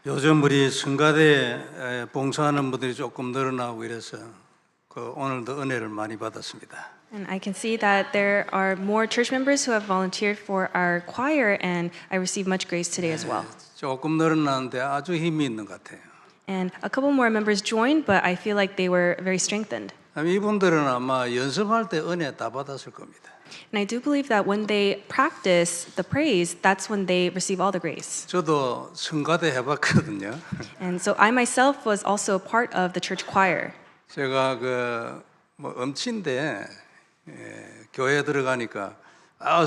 요즘 우리 성가대 봉사하는 분들이 조금 늘어나고 이래서 오늘도 은혜를 많이 받았습니다. And I can see that there are more church members who have volunteered for our choir, and I received much grace today as well. 조금 늘어나는데 아주 힘이 있는 것 같아요. And a couple more members joined, but I feel like they were very strengthened. 이분들은 아마 연습할 때 은혜 다 받았을 겁니다. And I do believe that when they practice the praise, that's when they receive all the grace. 저도 성가대 해봤거든요. And so I myself was also a part of the church choir. 제가 엄친데 교회 들어가니까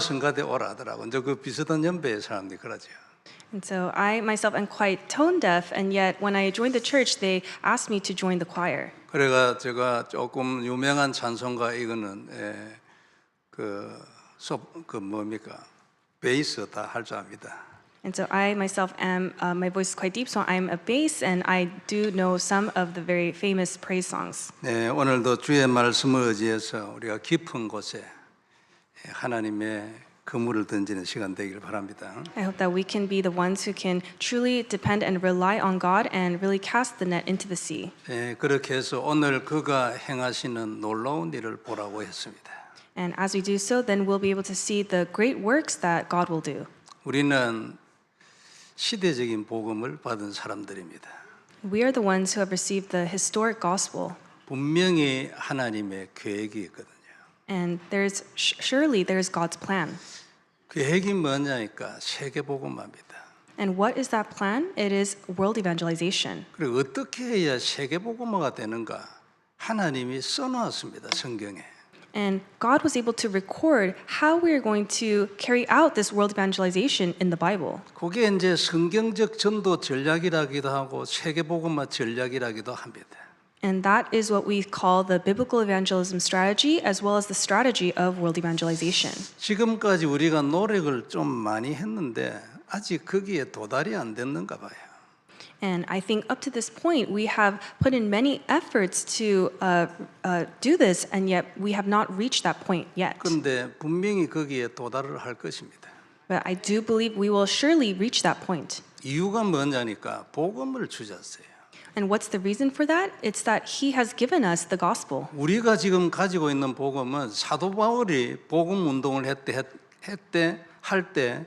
성가대 오라 하더라고. 이제 그 비슷한 연배의 사람들이 그러죠. And so I myself am quite tone deaf, and yet when I joined the church, they asked me to join the choir. 그래가 제가 조금 유명한 찬송가 이거는 베이스 다 할 줄 압니다. And so I myself am, my voice is quite deep, so I'm a bass, and I do know some of the very famous praise songs. 네, 오늘도 주의 말씀을 의지해서 우리가 깊은 곳에 하나님의 그물을 던지는 시간 되기를 바랍니다. I hope that we can be the ones who can truly depend and rely on God and really cast the net into the sea. 네, 그렇게 해서 오늘 그가 행하시는 놀라운 일을 보라고 했습니다. And as we do so, then we'll be able to see the great works that God will do. 우리는 시대적인 복음을 받은 사람들입니다. We are the ones who have received the historic gospel. 분명히 하나님의 계획이 있거든요. And surely there is God's plan. 계획이 뭐냐니까 세계 복음화입니다. And what is that plan? It is world evangelization. 그리고 어떻게 해야 세계 복음화가 되는가? 하나님이 써놓았습니다. 성경에. And God was able to record how we are going to carry out this world evangelization in the Bible. 그게 이제 성경적 전도 전략이라기도 하고 세계 복음화 전략이라기도 합니다. And that is what we call the biblical evangelism strategy, as well as the strategy of world evangelization. 지금까지 우리가 노력을 좀 많이 했는데 아직 거기에 도달이 안 됐는가 봐요. And I think up to this point, we have put in many efforts to do this, and yet we have not reached that point yet. 그런데 분명히 거기에 도달을 할 것입니다. But I do believe we will surely reach that point. 이유가 뭐냐니까 복음을 주셨어요. And what's the reason for that? It's that He has given us the gospel. 우리가 지금 가지고 있는 복음은 사도 바울이 복음 운동을 할 때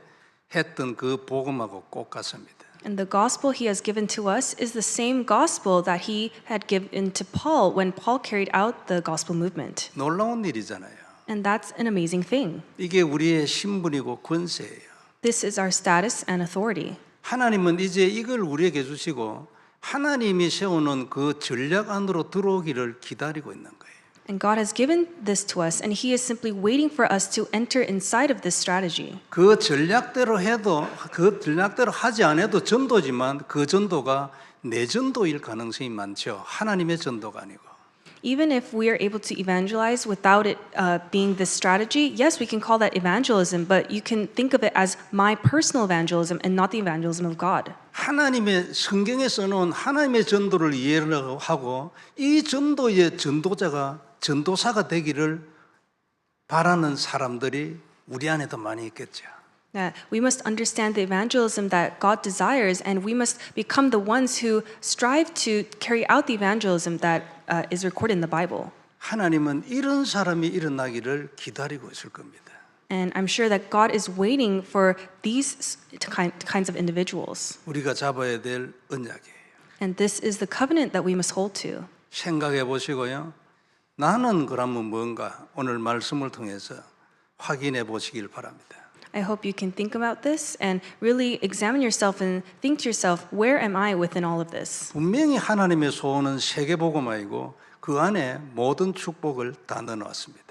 했던 그 복음하고 꼭 같습니다. And the gospel He has given to us is the same gospel that He had given to Paul when Paul carried out the gospel movement. 놀라운 일이잖아요. And that's an amazing thing. 이게 우리의 신분이고 권세예요. This is our status and authority. 하나님은 이제 이걸 우리에게 주시고 하나님이 세우는 그 전략 안으로 들어오기를 기다리고 있는 거예요. And God has given this to us, and He is simply waiting for us to enter inside of this strategy. 그 전략대로 하지 않아도 전도지만 그 전도가 내 전도일 가능성이 많죠. 하나님의 전도가 아니고. Even if we are able to evangelize without it being this strategy, yes, we can call that evangelism, but you can think of it as my personal evangelism and not the evangelism of God. 하나님의 성경에 써놓은 하나님의 전도를 이해를 하고 이 전도의 전도사가 되기를 바라는 사람들이 우리 안에도 많이 있겠죠. We must understand the evangelism that God desires, and we must become the ones who strive to carry out the evangelism that is recorded in the Bible. 하나님은 이런 사람이 일어나기를 기다리고 있을 겁니다. And I'm sure that God is waiting for these kinds of individuals. 우리가 잡아야 될 언약이에요. And this is the covenant that we must hold to. 생각해 보시고요. 나는 그러면 뭔가 오늘 말씀을 통해서 확인해 보시길 바랍니다. I hope you can think about this and really examine yourself and think to yourself, where am I within all of this? 분명히 하나님의 소원은 세계복음화이고 그 안에 모든 축복을 다 넣어놨습니다.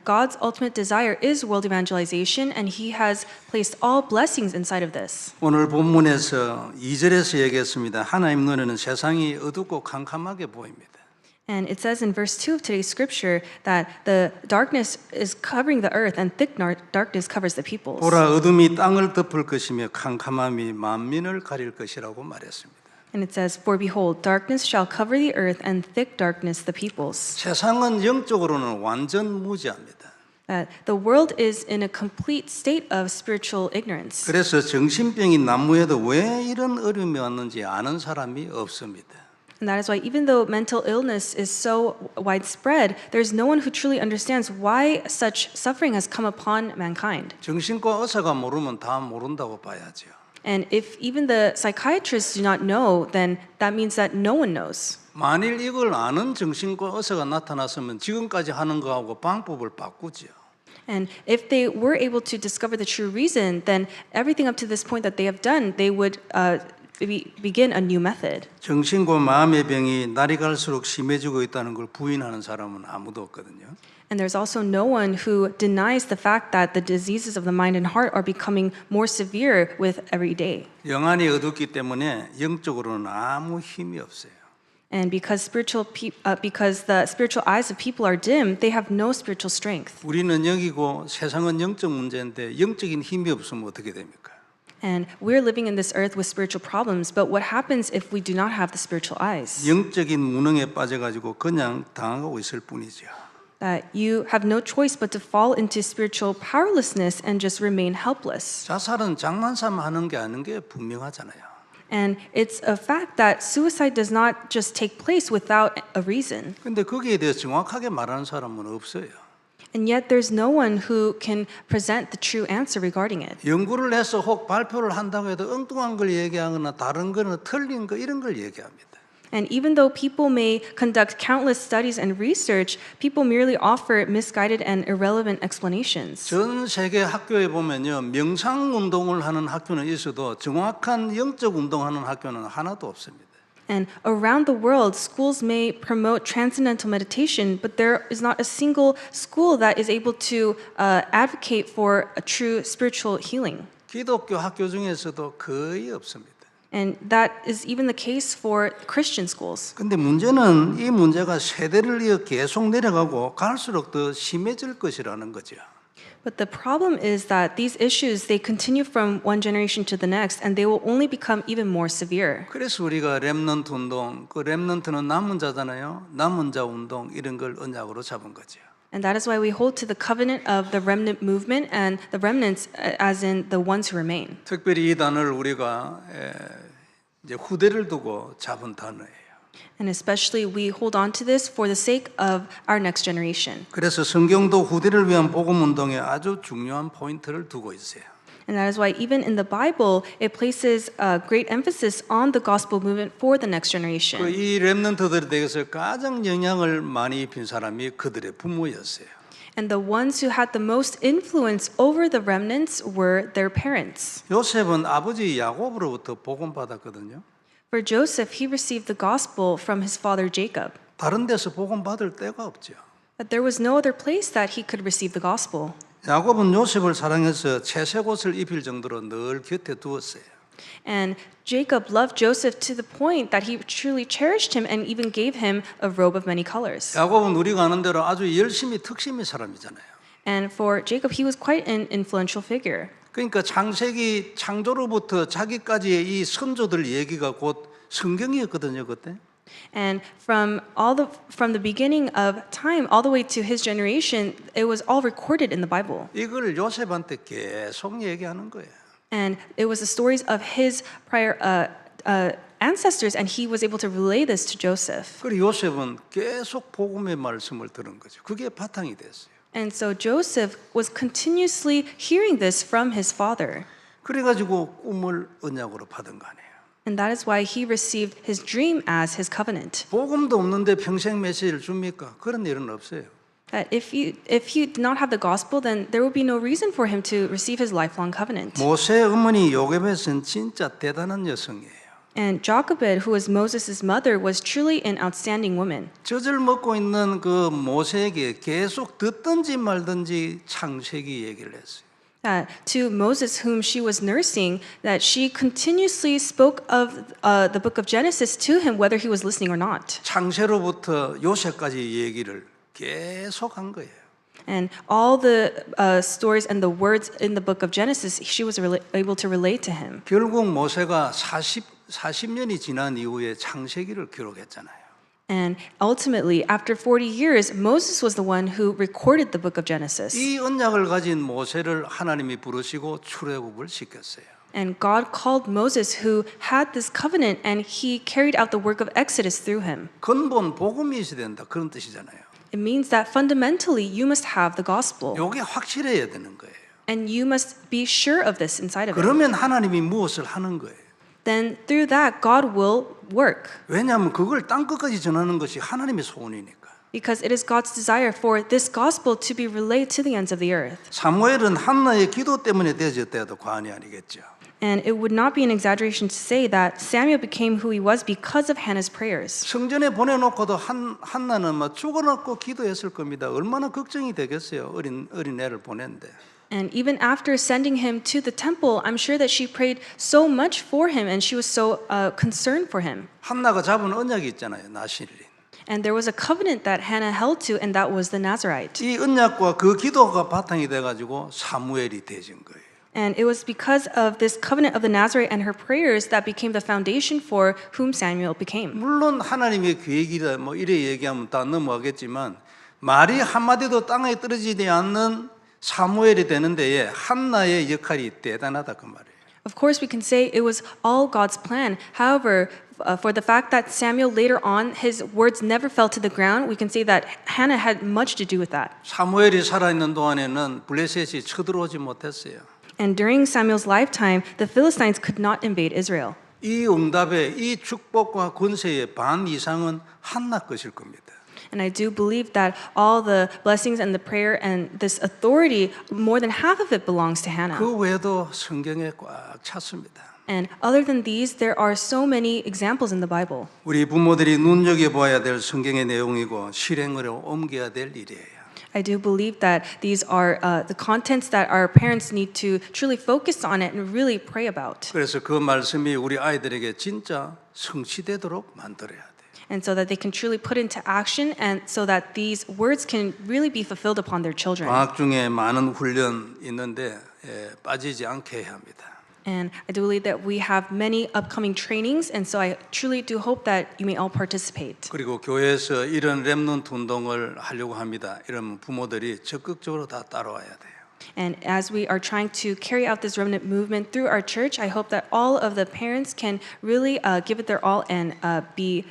God's ultimate desire is world evangelization, and He has placed all blessings inside of this. 오늘 본문에서 2절에서 얘기했습니다. 하나님 눈에는 세상이 어둡고 캄캄하게 보입니다. And it says in verse 2 of today's scripture that the darkness is covering the earth and thick darkness covers the peoples. 보라 어둠이 땅을 덮을 것이며 캄캄함이 만민을 가릴 것이라고 말했습니다. And it says, for behold, darkness shall cover the earth and thick darkness the peoples. 세상은 영적으로는 완전 무지합니다. That the world is in a complete state of spiritual ignorance. 그래서 정신병이 난무해도 왜 이런 어려움이 왔는지 아는 사람이 없습니다. And that is why, even though mental illness is so widespread, there's no one who truly understands why such suffering has come upon mankind. 정신과 의사가 모르면 다 모른다고 봐야죠. And if even the psychiatrists do not know, then that means that no one knows. 만일 이걸 아는 정신과 의사가 나타났으면 지금까지 하는 거하고 방법을 바꾸죠. And if they were able to discover the true reason, then everything up to this point that they have done, they would begin a new method. 정신과 마음의 병이 날이 갈수록 심해지고 있다는 걸 부인하는 사람은 아무도 없거든요. And there's also no one who denies the fact that the diseases of the mind and heart are becoming more severe with every day. 영안이 어둡기 때문에 영적으로는 아무 힘이 없어요. And because the spiritual eyes of people are dim, they have no spiritual strength. 우리는 영이고 세상은 영적 문제인데 영적인 힘이 없으면 어떻게 됩니까? And we're living in this earth with spiritual problems, but what happens if we do not have the spiritual eyes? 영적인 무능에 빠져가지고 그냥 당하고 있을 뿐이죠. That you have no choice but to fall into spiritual powerlessness and just remain helpless. 자살은 장난삼아 하는 게 아닌 게 분명하잖아요. And it's a fact that suicide does not just take place without a reason. 근데 거기에 대해서 정확하게 말하는 사람은 없어요. And yet there's no one who can present the true answer regarding it. 연구를 해서 혹 발표를 한다고 해도 엉뚱한 걸 얘기하거나 다른 거는 틀린 거 이런 걸 얘기합니다. And even though people may conduct countless studies and research, people merely offer misguided and irrelevant explanations. 전 세계 학교에 보면요, 명상 운동을 하는 학교는 있어도 정확한 영적 운동하는 학교는 하나도 없습니다. And around the world, schools may promote transcendental meditation, but there is not a single school that is able to advocate for a true spiritual healing. 기독교 학교 중에서도 거의 없습니다. And that is even the case for Christian schools. 근데 문제는 이 문제가 세대를 이어 계속 내려가고 갈수록 더 심해질 것이라는 거죠. But the problem is that these issues, they continue from one generation to the next, and they will only become even more severe. 그래서 우리가 렘넌트 운동, 그 렘넌트는 남은 자잖아요. 남은 자 운동 이런 걸 언약으로 잡은 거죠. And that is why we hold to the covenant of the remnant movement and the remnants as in the ones who remain. 특별히 이 단어를 우리가 이제 후대를 두고 잡은 단어예요. And especially we hold on to this for the sake of our next generation. 그래서 성경도 후대를 위한 복음 운동에 아주 중요한 포인트를 두고 있어요. And that is why even in the Bible, it places great emphasis on the gospel movement for the next generation. 이 렘넌트들에 대해서 가장 영향을 많이 입힌 사람이 그들의 부모였어요. And the ones who had the most influence over the remnants were their parents. 요셉은 아버지 야곱으로부터 복음 받았거든요. For Joseph, he received the gospel from his father Jacob. 다른 데서 복음 받을 데가 없죠. But there was no other place that he could receive the gospel. 야곱은 요셉을 사랑해서 채색 옷을 입힐 정도로 늘 곁에 두었어요. And Jacob loved Joseph to the point that he truly cherished him and even gave him a robe of many colors. 야곱은 우리가 아는 대로 아주 열심히 특심의 사람이잖아요. And for Jacob, he was quite an influential figure. 그러니까 창세기 창조로부터 자기까지의 이 선조들 얘기가 곧 성경이었거든요, 그때. And from the beginning of time all the way to his generation, it was all recorded in the Bible. 이걸 요셉한테 계속 얘기하는 거예요. And it was the stories of his prior ancestors, and he was able to relay this to Joseph. 그리고 요셉은 계속 복음의 말씀을 들은 거죠. 그게 바탕이 됐어요. And so Joseph was continuously hearing this from his father. 그래가지고 꿈을 언약으로 받은 거 아니에요. And that is why he received his dream as his covenant. 복음도 없는데 평생 메시지를 줍니까? 그런 일은 없어요. That if he did not have the gospel, then there would be no reason for him to receive his lifelong covenant. 모세 어머니 요게벳은 진짜 대단한 여성이에요. And Jochebed, who was Moses' mother, was truly an outstanding woman. 젖을 먹고 있는 그 모세에게 계속 듣든지 말든지 창세기 얘기를 했어요. To Moses, whom she was nursing, that she continuously spoke of the book of Genesis to him, whether he was listening or not. 창세로부터 요셉까지 얘기를 계속 한 거예요. And all the stories and the words in the book of Genesis, she was able to relate to him. 결국 모세가 40년이 지난 이후에 창세기를 기록했잖아요. And ultimately, after 40 years, Moses was the one who recorded the book of Genesis. 이 언약을 가진 모세를 하나님이 부르시고 출애굽을 시켰어요. And God called Moses, who had this covenant, and he carried out the work of Exodus through him. 근본 복음이 있어야 된다 그런 뜻이잖아요. It means that fundamentally you must have the gospel, 이게 확실해야 되는 거예요. and you must be sure of this inside of it. 그러면 하나님이 무엇을 하는 거예요? Then through that, God will work. 왜냐하면 그걸 땅 끝까지 전하는 것이 하나님의 소원이니까. Because it is God's desire for this gospel to be relayed to the ends of the earth. 사무엘은 한나의 기도 때문에 되어졌다 해도 과언이 아니겠죠. And it would not be an exaggeration to say that Samuel became who he was because of Hannah's prayers. 성전에 보내놓고도 한나는 막 죽어놓고 기도했을 겁니다. 얼마나 걱정이 되겠어요. 어린 애를 보낸데. And even after sending him to the temple, I'm sure that she prayed so much for him and she was so concerned for him. 한나가 잡은 언약이 있잖아요. 나실이. And there was a covenant that Hannah held to, and that was the Nazarite. 이 언약과 그 기도가 바탕이 돼가지고 사무엘이 되진 거예요. And it was because of this covenant of the Nazarite and her prayers that became the foundation for whom Samuel became. 물론 하나님의 계획이다 뭐 이래 얘기하면 다 넘어가겠지만 말이 한마디도 땅에 떨어지지 않는 사무엘이 되는 데에 한나의 역할이 대단하다 그 말이에요. Of course, we can say it was all God's plan. However, for the fact that Samuel later on, his words never fell to the ground, we can say that Hannah had much to do with that. 사무엘이 살아있는 동안에는 블레셋이 쳐들어오지 못했어요. And during Samuel's lifetime, the Philistines could not invade Israel. 이 응답의 이 축복과 권세의 반 이상은 한나 것일 겁니다. And I do believe that all the blessings and the prayer and this authority, more than half of it belongs to Hannah. 그 외에도 성경에 꽉 찼습니다. And other than these, there are so many examples in the Bible. 우리 부모들이 눈여겨봐야 될 성경의 내용이고 실행으로 옮겨야 될 일이에요. I do believe that these are the contents that our parents need to truly focus on it and really pray about. 그래서 그 말씀이 우리 아이들에게 진짜 성취되도록 만들어야 돼요. And so that they can truly put into action and so that these words can really be fulfilled upon their children. 방학 중에 많은 훈련 있는데 빠지지 않게 해야 합니다. And I do believe that we have many upcoming trainings, and so I truly do hope that you may all participate. 그리고 교회에서 이런 렘넌트 운동을 하려고 합니다. 이러면 부모들이 적극적으로 다 따라와야 돼요. And as we are trying to carry out this remnant movement through our church, I hope that all of the parents can really give it their all and be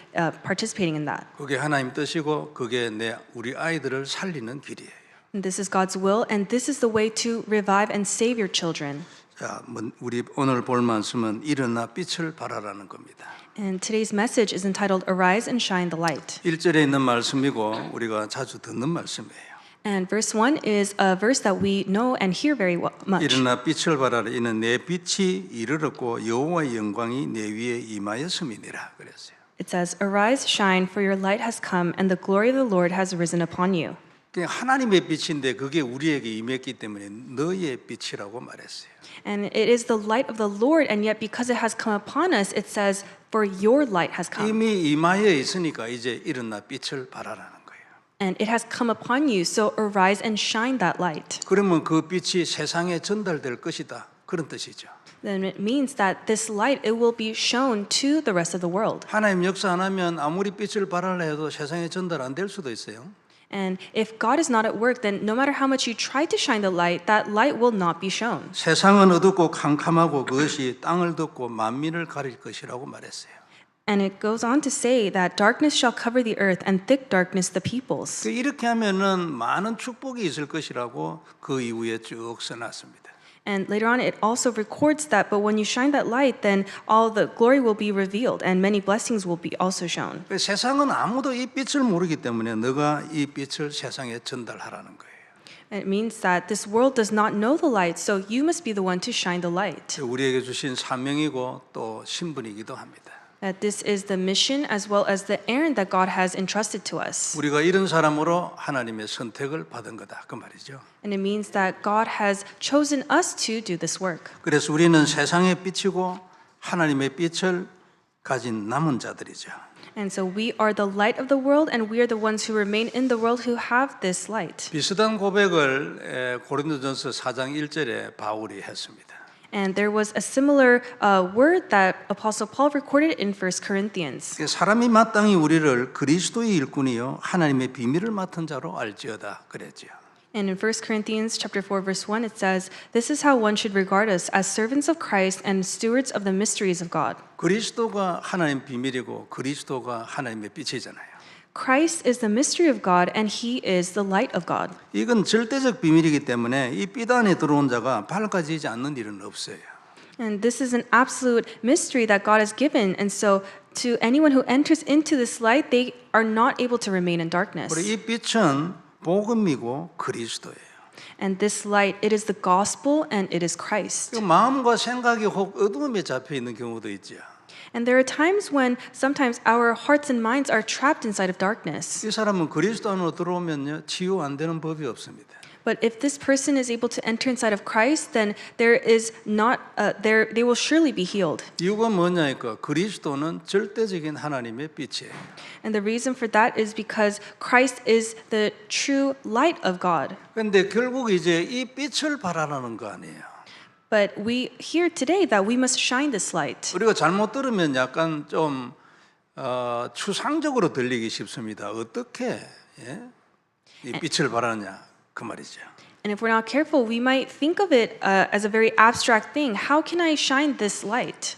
participating in that. 그게 하나님 뜻이고 그게 우리 아이들을 살리는 길이에요. And this is God's will, and this is the way to revive and save your children. 자, 우리 오늘 볼 말씀은 일어나 빛을 발하라는 겁니다. And today's message is entitled Arise and Shine the Light. 1절에 있는 말씀이고 우리가 자주 듣는 말씀이에요. And verse 1 is a verse that we know and hear very much. 일어나 빛을 발하라 이는 내 빛이 이르렀고 여호와의 영광이 내 위에 임하였음이니라 그랬어요. It says, Arise, shine, for your light has come, and the glory of the Lord has risen upon you. 그냥 하나님의 빛인데 그게 우리에게 임했기 때문에 너의 빛이라고 말했어요. And it is the light of the Lord, and yet because it has come upon us, it says, For your light has come. 이미 임하여 있으니까 이제 일어나 빛을 발하라는 거예요. And it has come upon you, so arise and shine that light. 그러면 그 빛이 세상에 전달될 것이다. 그런 뜻이죠. Then it means that this light, it will be shown to the rest of the world. 하나님 역사 안 하면 아무리 빛을 발하려 해도 세상에 전달 안 될 수도 있어요. And if God is not at work, then no matter how much you try to shine the light, that light will not be shown. 세상은 어둡고 캄캄하고 그것이 땅을 덮고 만민을 가릴 것이라고 말했어요. And it goes on to say that darkness shall cover the earth and thick darkness the peoples. 이렇게 하면은 많은 축복이 있을 것이라고 그 이후에 쭉 써놨습니다. And later on, it also records that, but when you shine that light, then all the glory will be revealed and many blessings will be also shown. 세상은 아무도 이 빛을 모르기 때문에 너가 이 빛을 세상에 전달하라는 거예요. It means that this world does not know the light, so you must be the one to shine the light. 우리에게 주신 사명이고 또 신분이기도 합니다. That this is the mission as well as the errand that God has entrusted to us. 우리가 이런 사람으로 하나님의 선택을 받은 거다 그 말이죠. And it means that God has chosen us to do this work. 그래서 우리는 세상의 빛이고 하나님의 빛을 가진 남은 자들이죠. And so we are the light of the world, and we are the ones who remain in the world who have this light. 비슷한 고백을 고린도전서 4장 1절에 바울이 했습니다. And there was a similar word that Apostle Paul recorded in 1 Corinthians. 사람이 마땅히 우리를 그리스도의 일꾼이요 하나님의 비밀을 맡은 자로 알지어다 그랬죠. And in 1 Corinthians chapter 4 verse 1 it says, "This is how one should regard us as servants of Christ and stewards of the mysteries of God." 그리스도가 하나님 비밀이고 그리스도가 하나님의 빛이잖아요. Christ is the mystery of God and he is the light of God. 이건 절대적 비밀이기 때문에 이 빛 안에 들어온 자가 밝아지지 않는 일은 없어요. And this is an absolute mystery that God has given, and so to anyone who enters into this light, they are not able to remain in darkness. 우리 이 빛은 복음이고 그리스도예요. And this light, it is the gospel and it is Christ. 그 마음과 생각이 혹 어두움에 잡혀 있는 경우도 있죠. And there are times when sometimes our hearts and minds are trapped inside of darkness. 이 사람은 그리스도 안으로 들어오면요 치유 안 되는 법이 없습니다. But if this person is able to enter inside of Christ, then there is not they will surely be healed. 이유가 뭐냐니까 그리스도는 절대적인 하나님의 빛이에요. And the reason for that is because Christ is the true light of God. 그런데 결국 이제 이 빛을 발하라는 거 아니에요. But we hear today that we must shine this light. 우리가 잘못 들으면 약간 좀 추상적으로 들리기 쉽습니다. 어떻게 이 빛을 발하느냐 그 말이죠. And if we're not careful, we might think of it as a very abstract thing. How can I shine this light?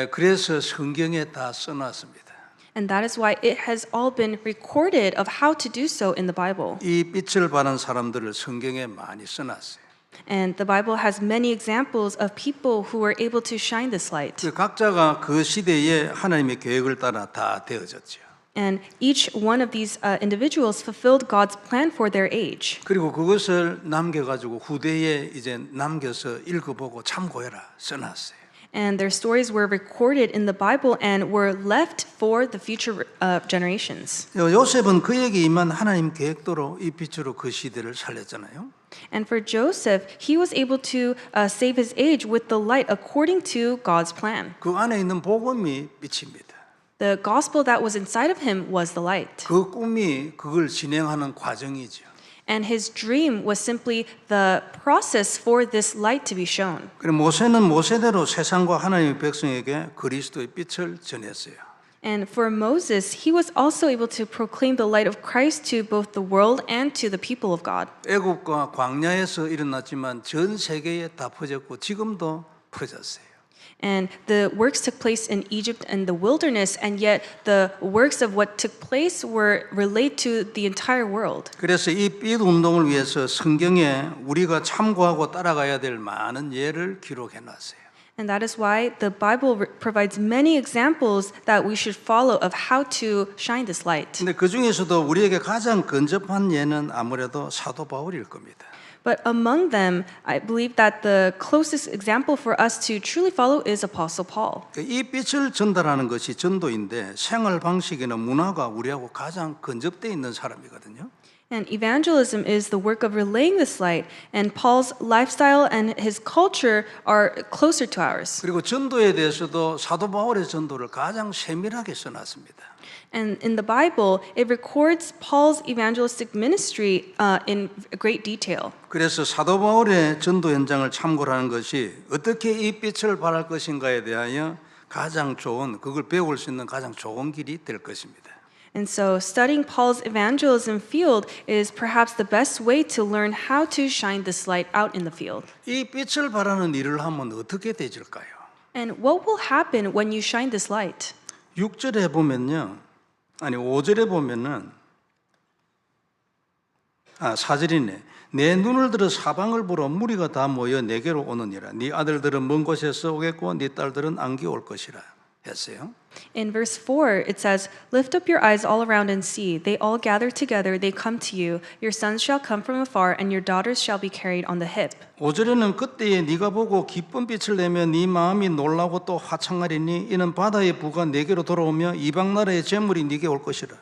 그래서 성경에 다 써놨습니다. And that is why it has all been recorded of how to do so in the Bible. 이 빛을 발한 사람들을 성경에 많이 써놨어요. And the Bible has many examples of people who were able to shine this light. 그 각자가 그 시대에 하나님의 계획을 따라 다 되어졌죠. And each one of these individuals fulfilled God's plan for their age. 그리고 그것을 남겨가지고 후대에 이제 남겨서 읽어보고 참고해라 써놨어요. And their stories were recorded in the Bible and were left for the future generations. 요셉은 그에게 임한 하나님 계획대로 이 빛으로 그 시대를 살렸잖아요. And for Joseph, he was able to save his age with the light according to God's plan. 그 안에 있는 복음이 빛입니다. The gospel that was inside of him was the light. 그 꿈이 그걸 진행하는 과정이죠. And his dream was simply the process for this light to be shown. 그리고 모세는 모세대로 세상과 하나님의 백성에게 그리스도의 빛을 전했어요. And for Moses, he was also able to proclaim the light of Christ to both the world and to the people of God. 애굽과 광야에서 일어났지만 전 세계에 다 퍼졌고 지금도 퍼졌어요. And the works took place in Egypt and the wilderness, and yet the works of what took place were relayed to the entire world. 그래서 이 빛 운동을 위해서 성경에 우리가 참고하고 따라가야 될 많은 예를 기록해 놨어요. And that is why the Bible provides many examples that we should follow of how to shine this light. 근데 그 중에서도 우리에게 가장 근접한 예는 아무래도 사도 바울일 겁니다. But among them, I believe that the closest example for us to truly follow is Apostle Paul. 이 빛을 전달하는 것이 전도인데 생활 방식이나 문화가 우리하고 가장 근접되어 있는 사람이거든요. And evangelism is the work of relaying this light, and Paul's lifestyle and his culture are closer to ours. 그리고 전도에 대해서도 사도 바울의 전도를 가장 세밀하게 써놨습니다. And in the Bible, it records Paul's evangelistic ministry in great detail. 그래서 사도 바울의 전도 현장을 참고를 하는 것이 어떻게 이 빛을 발할 것인가에 대하여 가장 좋은 그걸 배울 수 있는 가장 좋은 길이 될 것입니다. And so studying Paul's evangelism field is perhaps the best way to learn how to shine this light out in the field. 이 빛을 발하는 일을 하면 어떻게 되질까요? And what will happen when you shine this light? 6절에 보면요. 아니 5절에 보면은 4절이네. 내 눈을 들어 사방을 보러 무리가 다 모여 내게로 오느니라. 네 아들들은 먼 곳에서 오겠고 네 딸들은 안기 올 것이라 했어요. In verse 4, it says, "Lift up your eyes all around and see. They all gather together, they come to you. Your sons shall come from afar, and your daughters shall be carried on the hip." 5절에는 그때에 네가 보고 기쁜 빛을 내며 네 마음이 놀라고 또 화창하리니 이는 바다의 부가 네게로 돌아오며 이방 나라의 재물이 네게 올 것이라.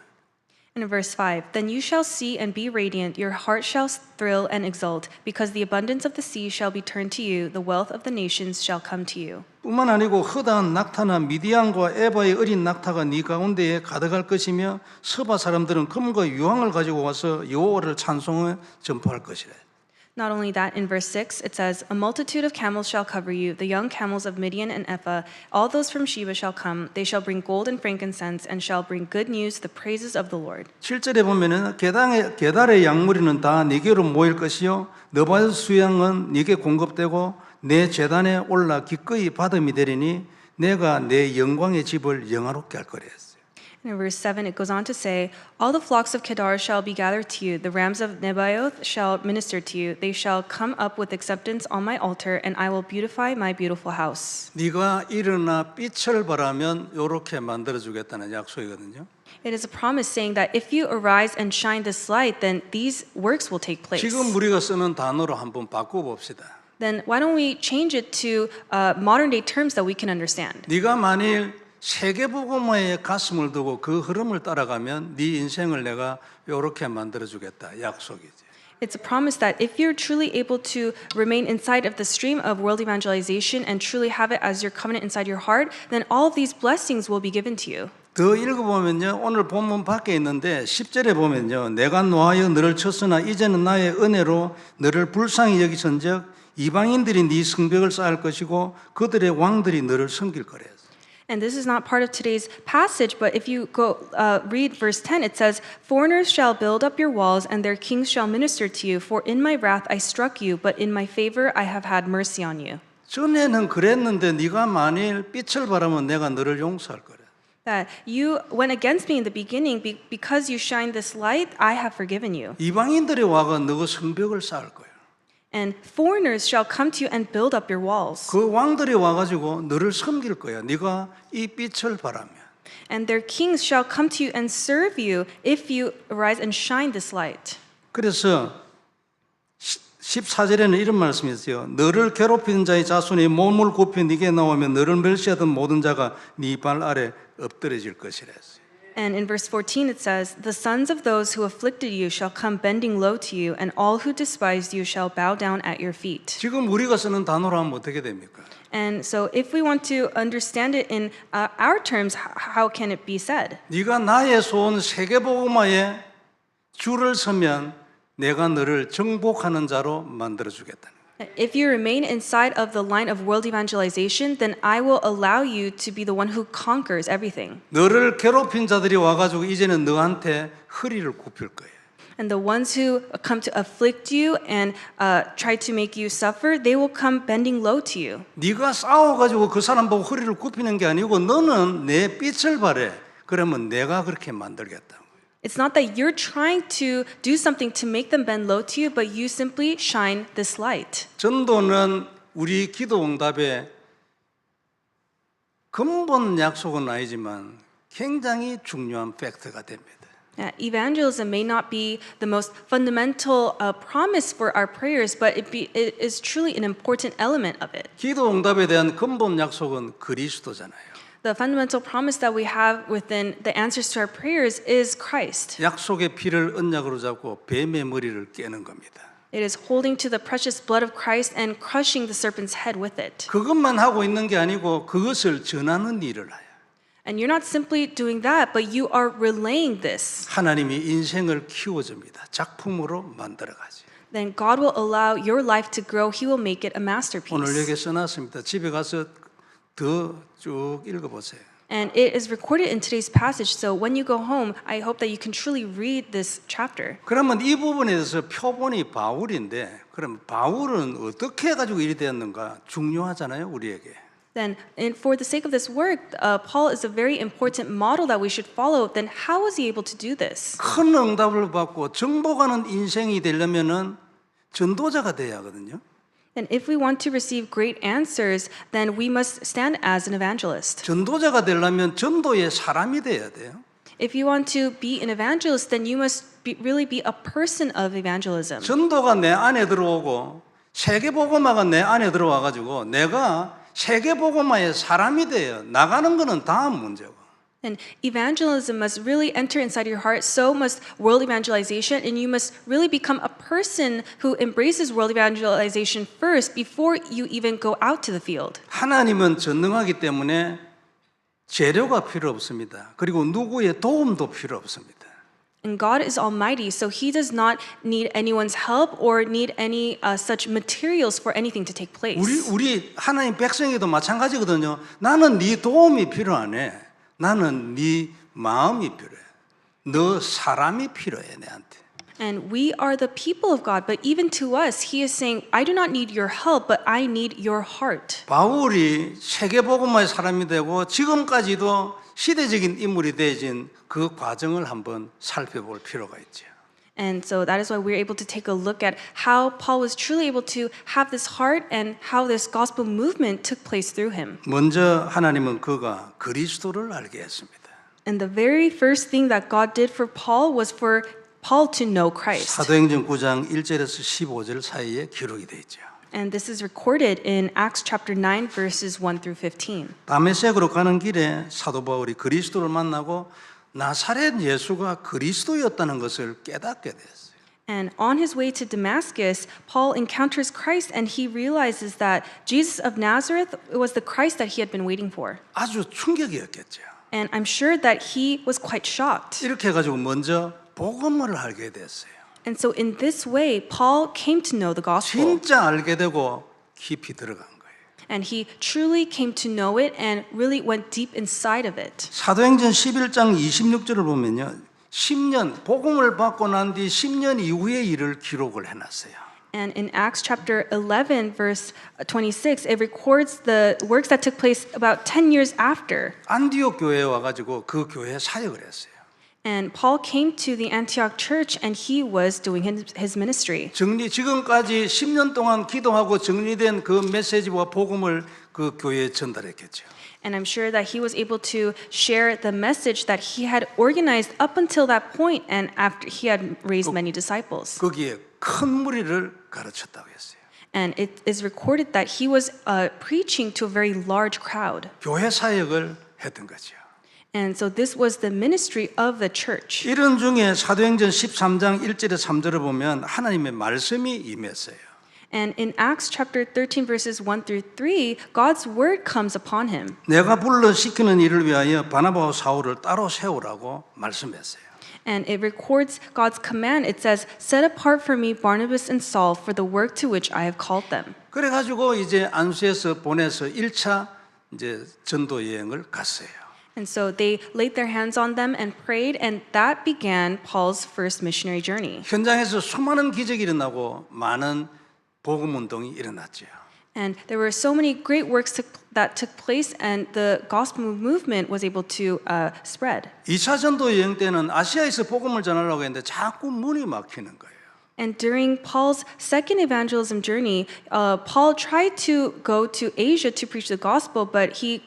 And in verse 5, "Then you shall see and be radiant, your heart shall thrill and exult, because the abundance of the sea shall be turned to you, the wealth of the nations shall come to you." 뿐만 아니고 허다한 낙타나 미디안과 에바의 어린 낙타가 네 가운데에 가득할 것이며 서바 사람들은 금과 유황을 가지고 와서 여호와를 찬송해 전파할 것이라. Not only that, in verse 6, it says, A multitude of camels shall cover you, the young camels of Midian and Ephah. All those from Sheba shall come. They shall bring gold and frankincense, and shall bring good news, the praises of the Lord. 7절에 보면은 게달의 양무리는 다 네게로 모일 것이요 너바의 수양은 네게 공급되고 내 제단에 올라 기꺼이 받음이 되리니 내가 내 영광의 집을 영화롭게 할 거라 했어요. And in verse 7, it goes on to say, All the flocks of Kedar shall be gathered to you. The rams of Nebaioth shall minister to you. They shall come up with acceptance on my altar, and I will beautify my beautiful house. 네가 일어나 빛을 발하면 이렇게 만들어주겠다는 약속이거든요. It is a promise saying that if you arise and shine this light, then these works will take place. 지금 우리가 쓰는 단어로 한번 바꿔봅시다. Then why don't we change it to modern day terms that we can understand? 네가 만일 세계복음화에 가슴을 두고 그 흐름을 따라가면 네 인생을 내가 이렇게 만들어주겠다 약속이지. It's a promise that if you're truly able to remain inside of the stream of world evangelization and truly have it as your covenant inside your heart, then all of these blessings will be given to you. 더 읽어보면요 오늘 본문 밖에 있는데 10절에 보면요 내가 노하여 너를 쳤으나 이제는 나의 은혜로 너를 불쌍히 여기선즉 이방인들이 네 성벽을 쌓을 것이고 그들의 왕들이 너를 섬길 거래. And this is not part of today's passage, but if you go read verse 10, it says, Foreigners shall build up your walls, and their kings shall minister to you. For in my wrath I struck you, but in my favor I have had mercy on you. 전에는 그랬는데 네가 만일 빛을 바라면 내가 너를 용서할 거래. That you went against me in the beginning, because you shine this light, I have forgiven you. 이방인들이 와가 너가 성벽을 쌓을 거야. And foreigners shall come to you and build up your walls. 그 왕들이 와가지고 너를 섬길 거야. 네가 이 빛을 바라면. And their kings shall come to you and serve you if you arise and shine this light. 그래서 14절에는 이런 말씀이 있어요. 너를 괴롭히는 자의 자손이 몸을 굽혀 네게 나오면 너를 멸시하던 모든 자가 네 발 아래 엎드려질 것이라 했어요. And in verse 14 it says, The sons of those who afflicted you shall come bending low to you, and all who despised you shall bow down at your feet. 지금 우리가 쓰는 단어로 하면 어떻게 됩니까? And so if we want to understand it in our terms, how can it be said? 네가 나의 소원 세계복음화에 줄을 서면 내가 너를 정복하는 자로 만들어주겠다. If you remain inside of the line of world evangelization, then I will allow you to be the one who conquers everything. 너를 괴롭힌 자들이 와가지고 이제는 너한테 허리를 굽힐 거예요. And the ones who come to afflict you and try to make you suffer, they will come bending low to you. 네가 싸워가지고 그 사람 보고 허리를 굽히는 게 아니고 너는 내 빛을 발해. 그러면 내가 그렇게 만들겠다. It's not that you're trying to do something to make them bend low to you, but you simply shine this light. 전도는 우리 기도 응답의 근본 약속은 아니지만 굉장히 중요한 팩트가 됩니다. Evangelism may not be the most fundamental promise for our prayers, but it is truly an important element of it. 기도 응답에 대한 근본 약속은 그리스도잖아요. The fundamental promise that we have within the answers to our prayers is Christ. 약속의 피를 언약으로 잡고 뱀의 머리를 깨는 겁니다. It is holding to the precious blood of Christ and crushing the serpent's head with it. 그것만 하고 있는 게 아니고 그것을 전하는 일을 해요. And you're not simply doing that, but you are relaying this. 하나님이 인생을 키워줍니다. 작품으로 만들어가지. Then God will allow your life to grow. He will make it a masterpiece. 오늘 여기 써놨습니다. 집에 가서 더 쭉 읽어보세요. And it is recorded in today's passage. So when you go home, I hope that you can truly read this chapter. 그러면 이 부분에 대해서 표본이 바울인데 그럼 바울은 어떻게 해가지고 일이 되었는가 중요하잖아요 우리에게. Then, for the sake of this work, Paul is a very important model that we should follow. Then how was he able to do this? 큰 응답을 받고 정복하는 인생이 되려면은 전도자가 돼야 하거든요. And if we want to receive great answers, then we must stand as an evangelist. 전도자가 되려면 전도의 사람이 돼야 돼요. If you want to be an evangelist, then you must really be a person of evangelism. 전도가 내 안에 들어오고 세계복음화가 내 안에 들어와가지고 내가 세계복음화의 사람이 돼요. 나가는 거는 다음 문제고. And evangelism must really enter inside your heart. So must world evangelization, and you must really become a person who embraces world evangelization first before you even go out to the field. 하나님은 전능하기 때문에 재료가 필요 없습니다. 그리고 누구의 도움도 필요 없습니다. And God is almighty, so he does not need anyone's help or need any such materials for anything to take place. 우리 하나님 백성에도 마찬가지거든요. 나는 네 도움이 필요하네. 나는 네 마음이 필요해. 너 사람이 필요해 내한테. And we are the people of God, but even to us, he is saying, I do not need your help, but I need your heart. 바울이 세계복음화의 사람이 되고 지금까지도 시대적인 인물이 되어진 그 과정을 한번 살펴볼 필요가 있죠. And so that is why we're able to take a look at how Paul was truly able to have this heart and how this gospel movement took place through him. 먼저 하나님은 그가 그리스도를 알게 했습니다. And the very first thing that God did for Paul was for Paul to know Christ. 사도행전 9장 1절에서 15절 사이에 기록이 되어 있죠. And this is recorded in Acts chapter 9 verses 1 through 15. 다메섹으로 가는 길에 사도 바울이 그리스도를 만나고 나사렛 예수가 그리스도였다는 것을 깨닫게 됐어요. And on his way to Damascus, Paul encounters Christ and he realizes that Jesus of Nazareth was the Christ that he had been waiting for. 아주 충격이었겠죠. And I'm sure that he was quite shocked. 이렇게 해가지고 먼저 복음을 알게 됐어요. And so in this way, Paul came to know the gospel. 진짜 알게 되고 깊이 들어간 거예요. And he truly came to know it and really went deep inside of it. 사도행전 11장 26절을 보면요. 10년 복음을 받고 난 뒤 10년 이후의 일을 기록을 해놨어요. And in Acts chapter 11 verse 26, it records the works that took place about 10 years after. 안디옥 교회에 와가지고 그 교회에 사역을 했어요. And Paul came to the Antioch church and he was doing his ministry. 지금까지 10년 동안 기도하고 정리된 그 메시지와 복음을 그 교회에 전달했겠죠. And I'm sure that he was able to share the message that he had organized up until that point and after he had raised many disciples. 거기에 큰 무리를 가르쳤다고 했어요. And it is recorded that he was preaching to a very large crowd. 교회 사역을 했던 거죠. And so this was the ministry of the church. 이런 중에 사도행전 13장 1절에 3절을 보면 하나님의 말씀이 임했어요. And in Acts chapter 13 verses 1 through 3, God's word comes upon him. 내가 불러 시키는 일을 위하여 바나바와 사울을 따로 세우라고 말씀했어요. And it records God's command. It says, "Set apart for me Barnabas and Saul for the work to which I have called them." 그래 가지고 이제 안수에서 보내서 1차 이제 전도 여행을 갔어요. And so they laid their hands on them and prayed, and that began Paul's first missionary journey. 현장에서 수많은 기적이 일어나고 많은 복음 운동이 일어났죠. And there were so many great works that took place, and the gospel movement was able to spread. 2차 전도 여행 때는 아시아에서 복음을 전하려고 했는데 자꾸 문이 막히는 거예요. And during Paul's second evangelism journey, Paul tried to go to Asia to preach the gospel, but he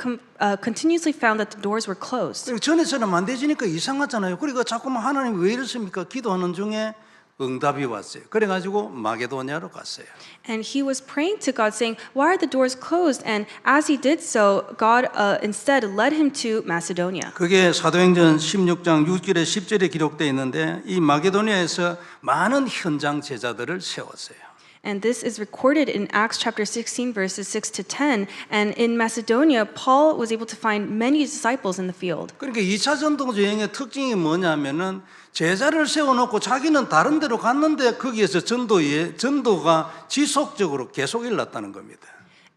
continuously found that the doors were closed. 전에처럼 안 되지니까 이상하잖아요. 그러니까 자꾸만 하나님 왜 이러십니까? 기도하는 중에 응답이 왔어요. 그래가지고 마게도냐로 갔어요. And he was praying to God, saying, "Why are the doors closed?" And as he did so, God instead led him to Macedonia. 그게 사도행전 16장 6절에 10절에 기록되어 있는데 이 마게도냐에서 많은 현장 제자들을 세웠어요. And this is recorded in Acts chapter 16 verses 6 to 10. And in Macedonia, Paul was able to find many disciples in the field. 그러니까 2차 전도 여행의 특징이 뭐냐면은 제자를 세워놓고 자기는 다른 데로 갔는데 거기에서 전도가 지속적으로 계속 일어났다는 겁니다.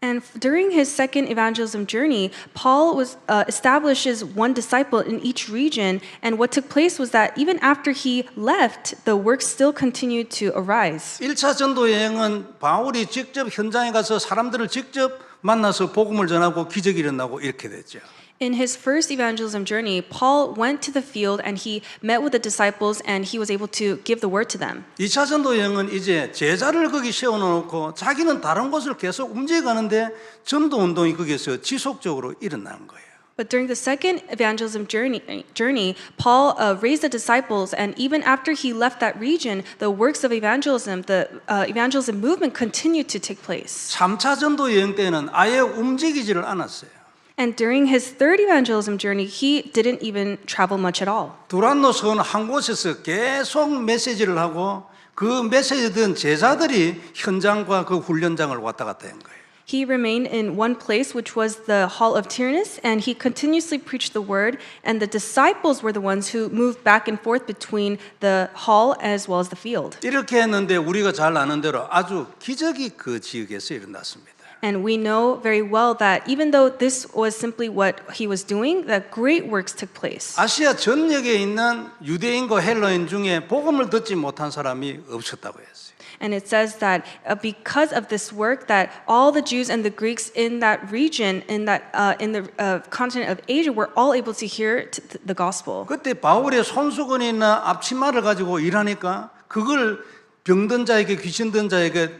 And during his second evangelism journey, Paul establishes one disciple in each region. And what took place was that even after he left, the work still continued to arise. 1차 전도 여행은 바울이 직접 현장에 가서 사람들을 직접 만나서 복음을 전하고 기적이 일어나고 이렇게 됐죠. In his first evangelism journey, Paul went to the field and he met with the disciples and he was able to give the word to them. 2차 전도 여행은 이제 제자를 거기 세워놓고 자기는 다른 곳을 계속 움직여가는데 전도 운동이 거기에서 지속적으로 일어나는 거예요. But during the second evangelism journey, Paul raised the disciples, and even after he left that region, the works of evangelism, the evangelism movement continued to take place. 3차 전도 여행 때는 아예 움직이지를 않았어요. And during his third evangelism journey, he didn't even travel much at all. 두란노 성 한 곳에서 계속 메시지를 하고 그 메시지 듣은 제자들이 현장과 그 훈련장을 왔다 갔다 한 거예요. He remained in one place, which was the hall of Tyrannus, and he continuously preached the word, and the disciples were the ones who moved back and forth between the hall as well as the field. 이렇게 했는데 우리가 잘 아는 대로 아주 기적이 그 지역에서 일어났습니다. And we know very well that even though this was simply what he was doing, that great works took place. 아시아 전역에 있는 유대인과 헬라인 중에 복음을 듣지 못한 사람이 없었다고 했어요. And it says that because of this work, that all the Jews and the Greeks in that region, in the continent of Asia, were all able to hear the gospel. 그때 바울의 손수건이나 앞치마를 가지고 일하니까 그걸 병든 자에게 귀신 든 자에게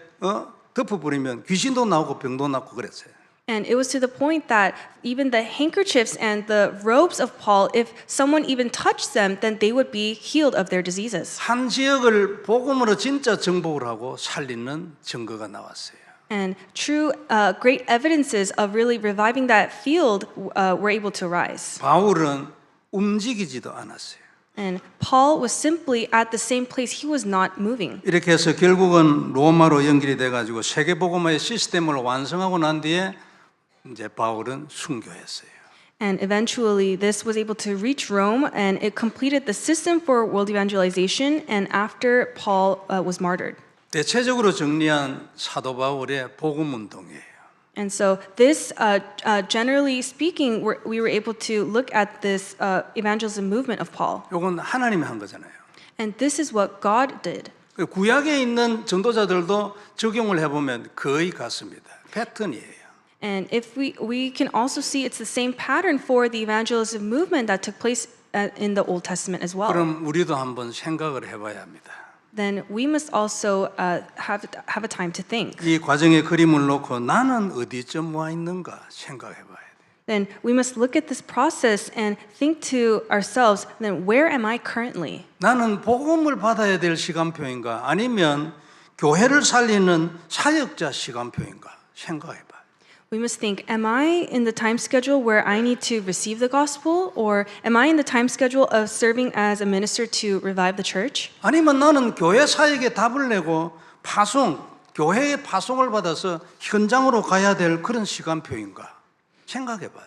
덮어버리면 귀신도 나오고 병도 나고 그랬어요. And it was to the point that even the handkerchiefs and the robes of Paul, if someone even touched them, then they would be healed of their diseases. 한 지역을 복음으로 진짜 정복을 하고 살리는 증거가 나왔어요. And true great evidences of really reviving that field were able to arise. 바울은 움직이지도 않았어요. And Paul was simply at the same place. He was not moving. 이렇게 해서 결국은 로마로 연결이 돼가지고 세계복음화의 시스템을 완성하고 난 뒤에 이제 바울은 순교했어요. And eventually, this was able to reach Rome, and it completed the system for world evangelization. And after Paul was martyred. 대체적으로 정리한 사도 바울의 복음 운동이에요. And so this, generally speaking, we were able to look at this evangelism movement of Paul. 이건 하나님이 한 거잖아요. And this is what God did. 구약에 있는 전도자들도 적용을 해보면 거의 같습니다. 패턴이에요. And if we can also see it's the same pattern for the evangelism movement that took place in the Old Testament as well. 그럼 우리도 한번 생각을 해봐야 합니다. Then we must also have a time to think. 이 과정의 그림을 놓고 나는 어디쯤 와 있는가 생각해봐야 돼요. Then we must look at this process and think to ourselves, then where am I currently? 나는 복음을 받아야 될 시간표인가 아니면 교회를 살리는 사역자 시간표인가 생각해봐요. We must think, am I in the time schedule where I need to receive the gospel, or am I in the time schedule of serving as a minister to revive the church? 아니면 나는 교회 사역에 답을 내고 교회의 파송을 받아서 현장으로 가야 될 그런 시간표인가 생각해봐요.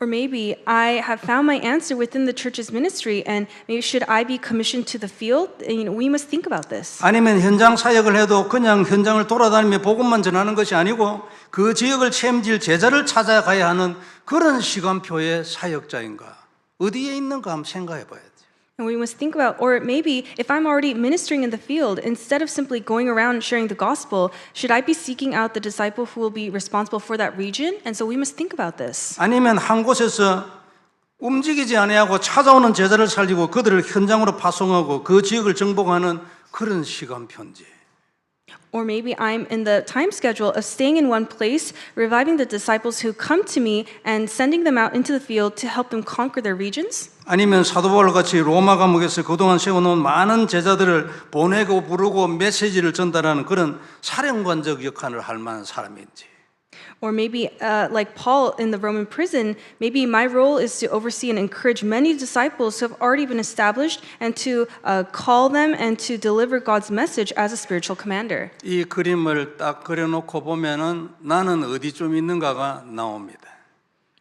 Or maybe I have found my answer within the church's ministry, and maybe should I be commissioned to the field? We must think about this. 아니면 현장 사역을 해도 그냥 현장을 돌아다니며 복음만 전하는 것이 아니고 그 지역을 책임질 제자를 찾아가야 하는 그런 시간표의 사역자인가 어디에 있는가 한번 생각해봐야죠. And we must think about, or maybe if I'm already ministering in the field, instead of simply going around sharing the gospel, should I be seeking out the disciple who will be responsible for that region? And so we must think about this. 아니면 한 곳에서 움직이지 아니하고 찾아오는 제자를 살리고 그들을 현장으로 파송하고 그 지역을 정복하는 그런 시간표인지. Or maybe I'm in the time schedule of staying in one place, reviving the disciples who come to me and sending them out into the field to help them conquer their regions. 아니면 사도 바울 같이 로마 감옥에서 그동안 세워놓은 많은 제자들을 보내고 부르고 메시지를 전달하는 그런 사령관적 역할을 할 만한 사람인지. Or maybe, like Paul in the Roman prison, maybe my role is to oversee and encourage many disciples who have already been established and to call them and to deliver God's message as a spiritual commander. 이 그림을 딱 그려놓고 보면은 나는 어디쯤 있는가가 나옵니다.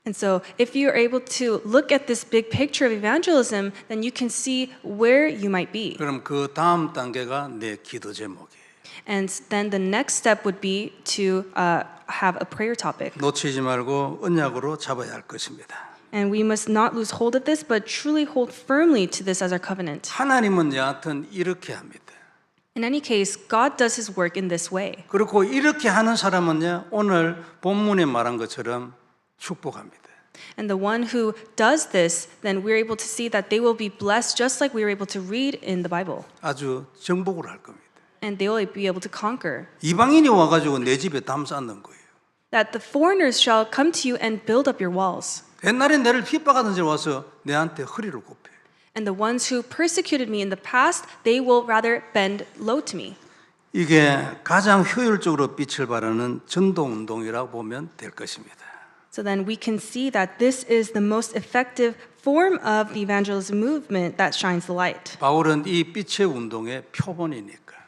And so, if you are able to look at this big picture of evangelism, then you can see where you might be. 그럼 그 다음 단계가 내 기도 제목이에요. And then the next step would be to have a prayer topic. 놓치지 말고 언약으로 잡아야 할 것입니다. And we must not lose hold of this, but truly hold firmly to this as our covenant. 하나님은 여하튼 이렇게 합니다. In any case, God does His work in this way. 그리고 이렇게 하는 사람은요, 오늘 본문에 말한 것처럼 축복합니다. And the one who does this, then we're able to see that they will be blessed just like we were able to read in the Bible. 아주 정복을 할 겁니다. And they will be able to conquer. 이방인이 와가지고 내 집에 담 쌓는 거예요. That the foreigners shall come to you and build up your walls. 옛날에 나를 핍박하던 자 와서 내한테 허리를 굽혀. And the ones who persecuted me in the past, they will rather bend low to me. 이게 가장 효율적으로 빛을 발하는 전도 운동이라고 보면 될 것입니다. So then we can see that this is the most effective form of the evangelism movement that shines the light. 바울은 이 빛의 운동의 표본이니까.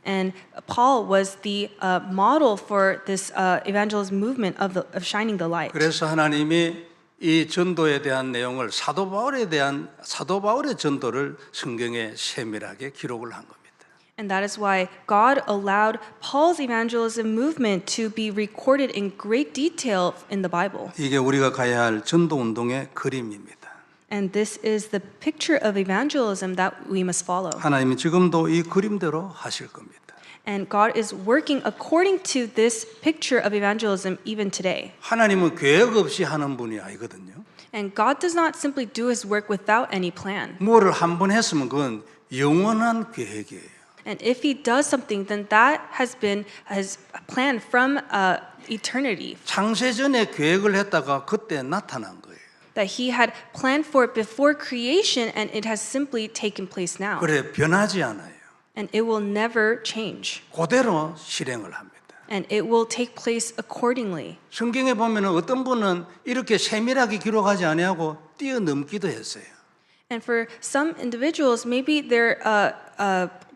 And Paul was the model for this evangelism movement of shining the light. 그래서 하나님이 이 전도에 대한 내용을 사도 바울의 전도를 성경에 세밀하게 기록을 한 겁니다. And that is why God allowed Paul's evangelism movement to be recorded in great detail in the Bible. 이게 우리가 가야 할 전도 운동의 그림입니다. And this is the picture of evangelism that we must follow. 하나님이 지금도 이 그림대로 하실 겁니다. And God is working according to this picture of evangelism even today. 하나님은 계획 없이 하는 분이 아니거든요. And God does not simply do his work without any plan. 뭐를 한 번 했으면 그건 영원한 계획이에요. And if he does something, then that has been his plan from eternity. 창세전에 계획을 했다가 그때 나타난 거예요. That he had planned for it before creation and it has simply taken place now. 그래 변하지 않아요. And it will never change. 그대로 실행을 합니다. And it will take place accordingly. 성경에 보면 어떤 분은 이렇게 세밀하게 기록하지 아니하고 뛰어넘기도 했어요. And for some individuals, maybe their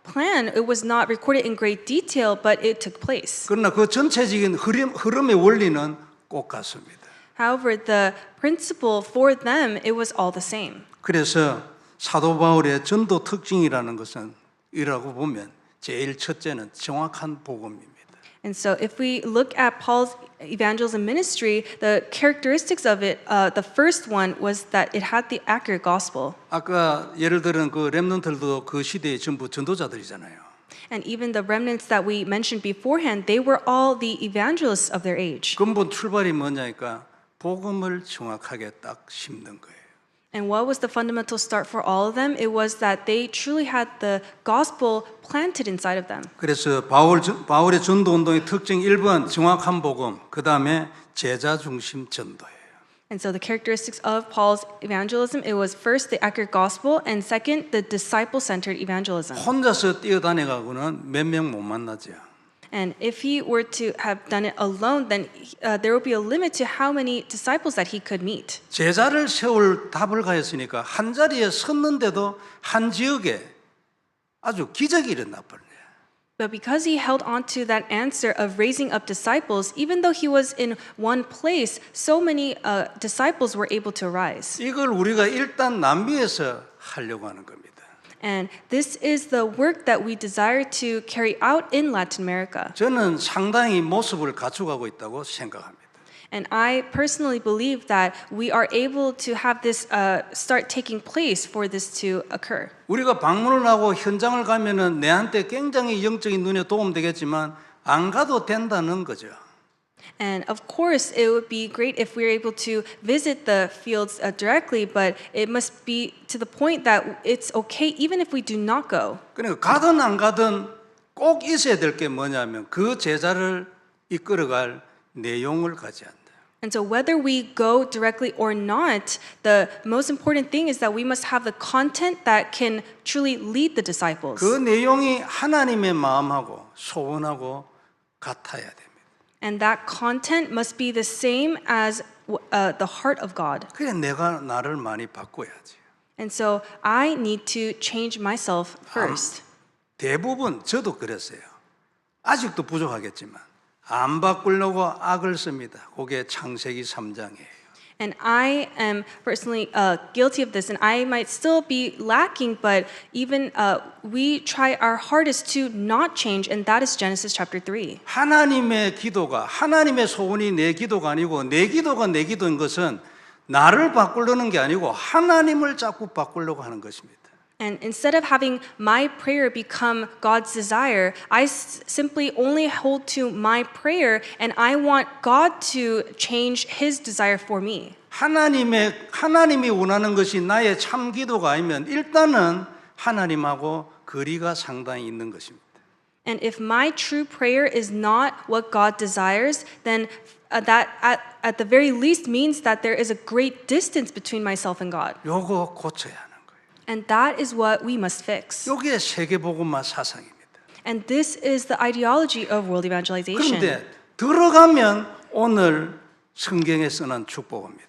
plan, it was not recorded in great detail, but it took place. 그러나 그 전체적인 흐름의 원리는 꼭 같습니다. However, the principle for them, it was all the same. 그래서 사도 바울의 전도 특징이라는 것은 이라고 보면 제일 첫째는 정확한 복음입니다. And so if we look at Paul's evangelism ministry, the characteristics of it, the first one was that it had the accurate gospel. 아까 예를 들은 그 렘넌트들도 그 시대의 전부 전도자들이잖아요. And even the remnants that we mentioned beforehand, they were all the evangelists of their age. 근본 출발이 뭐냐니까 복음을 정확하게 딱 심는 거예요. And what was the fundamental start for all of them? It was that they truly had the gospel planted inside of them. 그래서 바울의 전도 운동의 특징 1번 정확한 복음, 그다음에 제자 중심 전도예요. And so the characteristics of Paul's evangelism, it was first the accurate gospel, and second, the disciple-centered evangelism. 혼자서 뛰어다녀가고는 몇 명 못 만나죠. And if he were to have done it alone, then there would be a limit to how many disciples that he could meet. 제자를 세울 답을 가했으니까 한 자리에 섰는데도 한 지역에 아주 기적이 일어나 버려요. But because he held on to that answer of raising up disciples, even though he was in one place, so many disciples were able to arise. 이걸 우리가 일단 남미에서 하려고 하는 겁니다. And this is the work that we desire to carry out in Latin America. 저는 상당히 모습을 갖춰가고 있다고 생각합니다. And I personally believe that we are able to have this start taking place for this to occur. 우리가 방문을 하고 현장을 가면은 내한테 굉장히 영적인 눈에 도움되겠지만 안 가도 된다는 거죠. And of course, it would be great if we were able to visit the fields directly, but it must be to the point that it's okay even if we do not go. 그러니까 가든 안 가든 꼭 있어야 될 게 뭐냐면 그 제자를 이끌어갈 내용을 가져야 한다. And so whether we go directly or not, the most important thing is that we must have the content that can truly lead the disciples. 그 내용이 하나님의 마음하고 소원하고 같아야 됩니다. And that content must be the same as the heart of God. 그래 내가 나를 많이 바꿔야지. And so I need to change myself first. 대부분 저도 그랬어요. 아직도 부족하겠지만 안 바꾸려고 악을 씁니다. 그게 창세기 3장이에요. And I am personally guilty of this, and I might still be lacking, but even we try our hardest to not change, and that is Genesis chapter 3. 하나님의 기도가 하나님의 소원이 내 기도가 아니고 내 기도가 내 기도인 것은 나를 바꾸려는 게 아니고 하나님을 자꾸 바꾸려고 하는 것입니다. And instead of having my prayer become God's desire, I simply only hold to my prayer and I want God to change His desire for me. 하나님이 원하는 것이 나의 참 기도가 아니면 일단은 하나님하고 거리가 상당히 있는 것입니다. And if my true prayer is not what God desires, then that at the very least means that there is a great distance between myself and God. 요거 고쳐야 하는 거예요. And that is what we must fix. 요게 세계복음화 사상입니다. And this is the ideology of world evangelization. 그런데 들어가면 오늘 성경에 쓰는 축복입니다.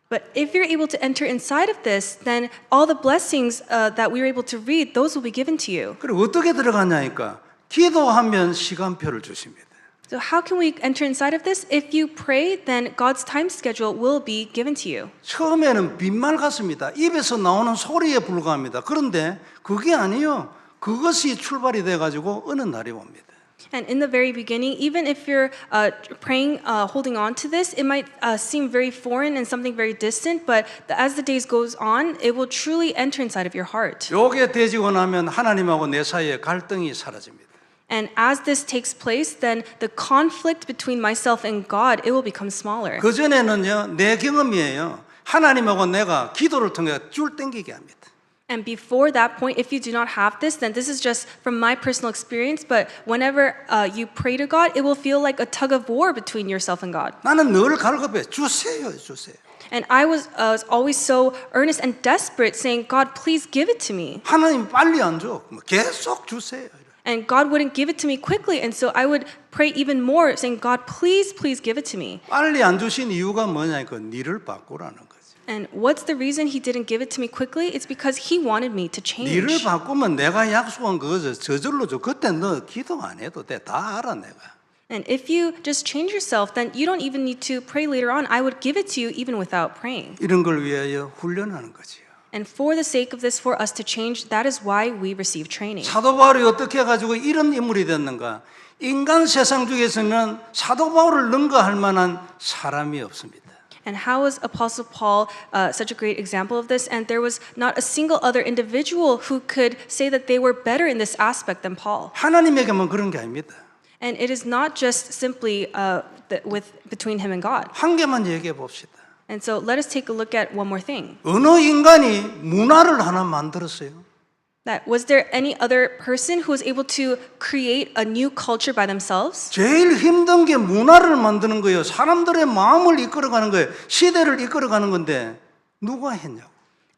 But if you're able to enter inside of this, then all the blessings that we were able to read, those will be given to you. 그리고 어떻게 들어가냐니까 기도하면 시간표를 주십니다. So how can we enter inside of this? If you pray, then God's time schedule will be given to you. 처음에는 빈말 같습니다. 입에서 나오는 소리에 불과합니다. 그런데 그게 아니요. 그것이 출발이 돼가지고 어느 날이 옵니다. And in the very beginning, even if you're praying, holding on to this, it might seem very foreign and something very distant, but as the days goes on, it will truly enter inside of your heart. 요게 되지고 나면 하나님하고 내 사이에 갈등이 사라집니다. And as this takes place, then the conflict between myself and God, it will become smaller. 그 전에는요, 내 경험이에요. 하나님하고 내가 기도를 통해 줄 땡기게 합니다. And before that point, if you do not have this, then this is just from my personal experience. But whenever you pray to God, it will feel like a tug of war between yourself and God. 나는 늘 갈급해. 주세요, 주세요. And I was always so earnest and desperate, saying, God, please give it to me. 하나님 빨리 안 줘. 계속 주세요. And God wouldn't give it to me quickly. And so I would pray even more, saying, God, please, please give it to me. 빨리 안 주신 이유가 뭐냐니까 니를 바꾸라는 거지. And what's the reason he didn't give it to me quickly? It's because he wanted me to 니를 change. 바꾸면 내가 약속한 그거 저절로 줘. 그때 너 기도 안 해도 돼. 다 알아 내가. And if you just change yourself, then you don't even need to pray later on. I would give it to you even without praying. 이런 걸 위하여 훈련하는 거지요. And for the sake of this, for us to change, that is why we receive training. 사도 바울이 어떻게 해가지고 이런 인물이 됐는가? 인간 세상 중에서는 사도 바울을 능가할 만한 사람이 없습니다. And how was Apostle Paul such a great example of this? And there was not a single other individual who could say that they were better in this aspect than Paul. 하나님에게만 그런 게 아닙니다. And it is not just simply between him and God. 한 개만 얘기해 봅시다. And so let us take a look at one more thing. 어느 인간이 문화를 하나 만들었어요? That was there any other person who was able to create a new culture by themselves? 제일 힘든 게 문화를 만드는 거예요. 사람들의 마음을 이끌어가는 거예요. 시대를 이끌어가는 건데 누가 했냐고.